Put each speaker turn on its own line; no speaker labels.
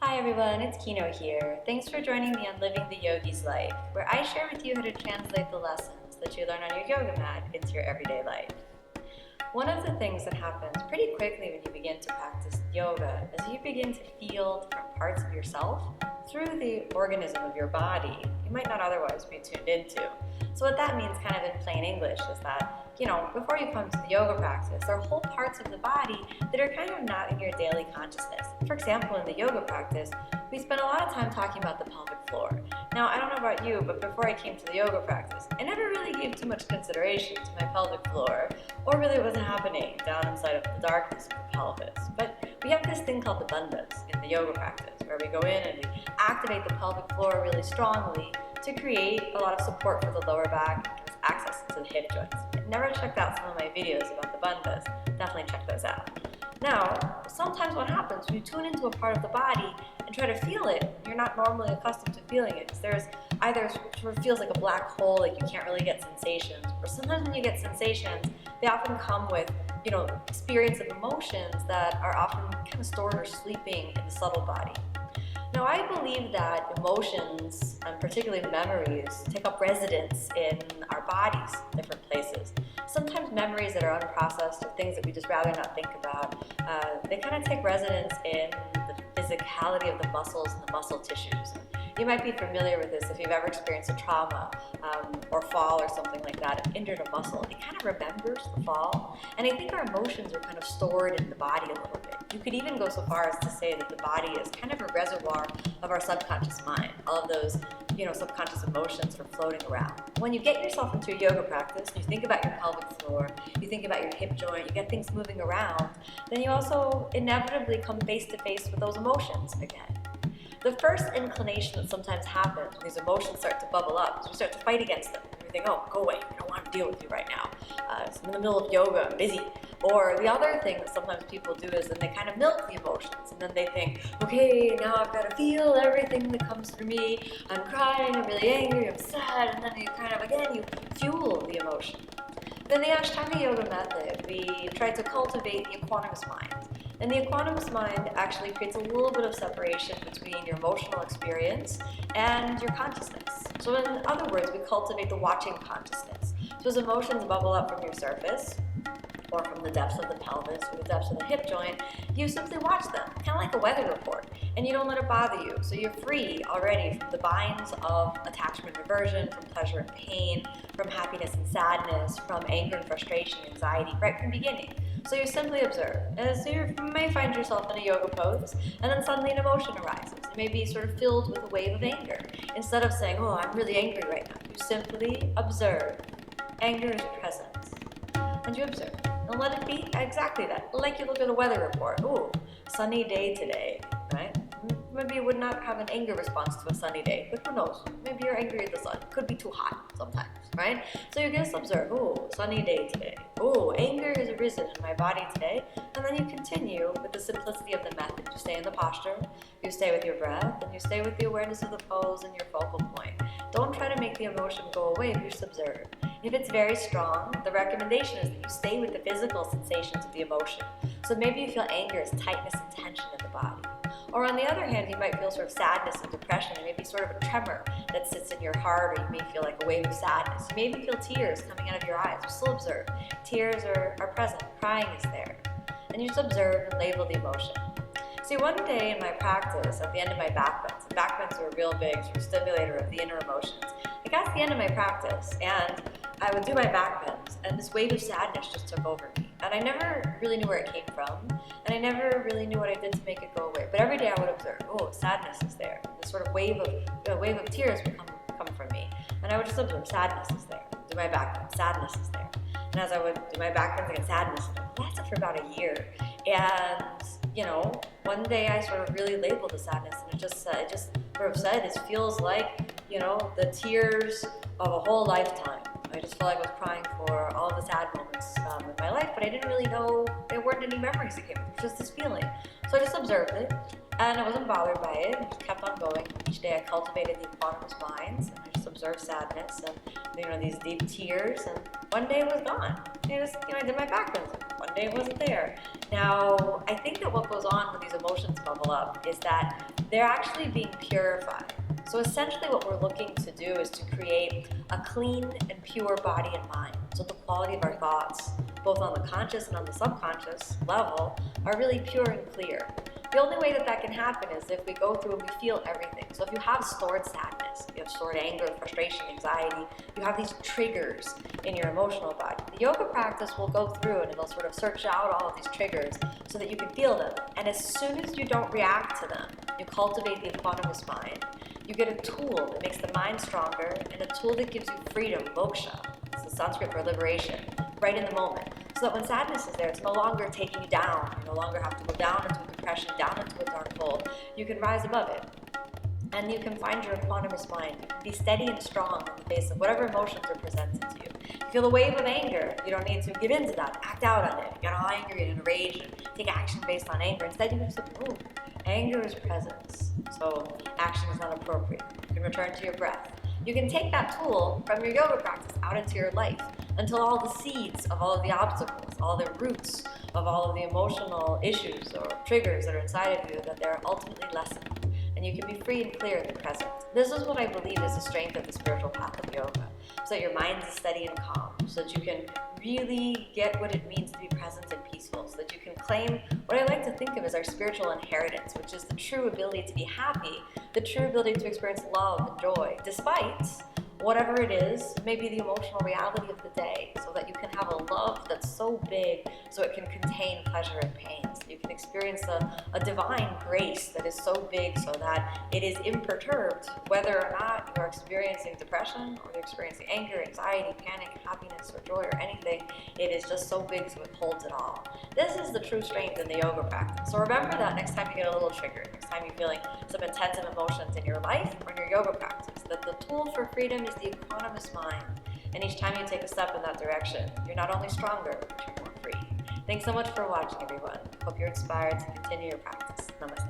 Hi everyone, it's Kino here. Thanks for joining me on Living the Yogi's Life, where I share with you how to translate the lessons that you learn on your yoga mat into your everyday life. One of the things that happens pretty quickly when you begin to practice yoga is you begin to feel different parts of yourself through the organism of your body you might not otherwise be tuned into. So what that means kind of in plain English is that, before you come to the yoga practice, there are whole parts of the body that are kind of not in your daily consciousness. For example, in the yoga practice, we spend a lot of time talking about the pelvic floor. Now, I don't know about you, but before I came to the yoga practice, I never really gave too much consideration to my pelvic floor, or really what was happening down inside of the darkness of the pelvis. But we have this thing called the bandhas in the yoga practice, where we go in and we activate the pelvic floor really strongly to create a lot of support for the lower back and give us access to the hip joints. If you've never checked out some of my videos about the bandhas, definitely check those out. Now, sometimes what happens when you tune into a part of the body and try to feel it, you're not normally accustomed to feeling it, because there's either sort of feels like a black hole, like you can't really get sensations, or sometimes when you get sensations, they often come with experience of emotions that are often kind of stored or sleeping in the subtle body. Now, I believe that emotions, and particularly memories, take up residence in our bodies, different places. Sometimes memories that are unprocessed or things that we just rather not think about, they kind of take residence in the physicality of the muscles and the muscle tissues. You might be familiar with this if you've ever experienced a trauma or fall or something like that, and injured a muscle. It kind of remembers the fall. And I think our emotions are kind of stored in the body a little bit. You could even go so far as to say that the body is kind of a reservoir of our subconscious mind. All of those subconscious emotions are floating around. When you get yourself into a yoga practice, you think about your pelvic floor, you think about your hip joint, you get things moving around, then you also inevitably come face to face with those emotions again. The first inclination that sometimes happens when these emotions start to bubble up is we start to fight against them. We think, oh, go away, I don't want to deal with you right now. I'm in the middle of yoga, I'm busy. Or the other thing that sometimes people do is then they kind of milk the emotions, and then they think, okay, now I've got to feel everything that comes through me. I'm crying, I'm really angry, I'm sad, and then you you fuel the emotion. Then the Ashtanga Yoga method, we try to cultivate the equanimous mind. And the equanimous mind actually creates a little bit of separation between your emotional experience and your consciousness. So in other words, we cultivate the watching consciousness. So as emotions bubble up from your surface, or from the depths of the pelvis, or the depths of the hip joint, you simply watch them, kind of like a weather report, and you don't let it bother you. So you're free already from the binds of attachment and aversion, from pleasure and pain, from happiness and sadness, from anger and frustration, anxiety, right from the beginning. So you simply observe. And so you may find yourself in a yoga pose, and then suddenly an emotion arises. It may be sort of filled with a wave of anger. Instead of saying, oh, I'm really angry right now, you simply observe. Anger is present. And you observe. And let it be exactly that. Like you look at a weather report. Oh, sunny day today, right? Maybe you would not have an anger response to a sunny day, but who knows? Maybe you're angry at the sun. It could be too hot sometimes, right? So you just observe, oh, sunny day today. Oh, anger has arisen in my body today. And then you continue with the simplicity of the method. You stay in the posture, you stay with your breath, and you stay with the awareness of the pose and your focal point. Don't try to make the emotion go away, you just observe. If it's very strong, the recommendation is that you stay with the physical sensations of the emotion. So maybe you feel anger as tightness and tension in the body. Or on the other hand, you might feel sort of sadness and depression, and maybe sort of a tremor that sits in your heart, or you may feel like a wave of sadness. You may even feel tears coming out of your eyes. You still observe. Tears are present. Crying is there. And you just observe and label the emotion. See, one day in my practice, at the end of my back bends are a real big sort of stimulator of the inner emotions. I got to the end of my practice, and I would do my back bends, and this wave of sadness just took over me. And I never really knew where it came from, and I never really knew what I did to make it go away. But every day I would observe, oh, sadness is there. This sort of wave of tears would come from me. And I would just observe, sadness is there. Do my back bends, sadness is there. And as I would do my back bends again, sadness, that's it for about a year. And one day I sort of really labeled the sadness, and it just sort of said, it feels like, the tears of a whole lifetime. I just felt like I was crying for all the sad moments in my life, but I didn't really know there weren't any memories that came with it, just this feeling. So I just observed it, and I wasn't bothered by it, and just kept on going. Each day I cultivated the equanimous minds, and I just observe sadness and these deep tears, and one day it was gone. I did my back cleansing. One day it wasn't there. Now, I think that what goes on when these emotions bubble up is that they're actually being purified. So essentially what we're looking to do is to create a clean and pure body and mind. So the quality of our thoughts, both on the conscious and on the subconscious level, are really pure and clear. The only way that that can happen is if we go through and we feel everything. So if you have stored sadness, you have stored anger, frustration, anxiety, you have these triggers in your emotional body. The yoga practice will go through and it'll sort of search out all of these triggers so that you can feel them. And as soon as you don't react to them, you cultivate the equanimous mind. You get a tool that makes the mind stronger and a tool that gives you freedom, moksha. It's the Sanskrit for liberation, right in the moment. So that when sadness is there, it's no longer taking you down. You no longer have to go down into a depression, down into a dark hole. You can rise above it. And you can find your equanimous mind. You can be steady and strong in the face of whatever emotions are presented to you. You feel a wave of anger. You don't need to give in to that. Act out on it. You get all angry and enraged and take action based on anger. Instead, you can just move. Anger is presence. So action is not appropriate. You can return to your breath. You can take that tool from your yoga practice out into your life until all the seeds of all of the obstacles, all the roots of all of the emotional issues or triggers that are inside of you, that they're ultimately lessened. And you can be free and clear in the present. This is what I believe is the strength of the spiritual path of yoga. So that your mind is steady and calm, so that you can really get what it means to be present and peaceful, so that you can claim what I like to think of as our spiritual inheritance, which is the true ability to be happy, the true ability to experience love and joy, despite whatever it is, maybe the emotional reality of the day, so that you can have a love that's so big so it can contain pleasure and pain. So you can experience a divine grace that is so big so that it is imperturbed, whether or not you're experiencing depression or you're experiencing anger, anxiety, panic, happiness, or joy, or anything. It is just so big so it holds it all. This is the true strength in the yoga practice. So remember that next time you get a little triggered, next time you're feeling some intensive emotions in your life or in your yoga practice, that the tool for freedom is the equanimous mind. And each time you take a step in that direction, you're not only stronger, but you're more free. Thanks so much for watching, everyone. Hope you're inspired to continue your practice. Namaste.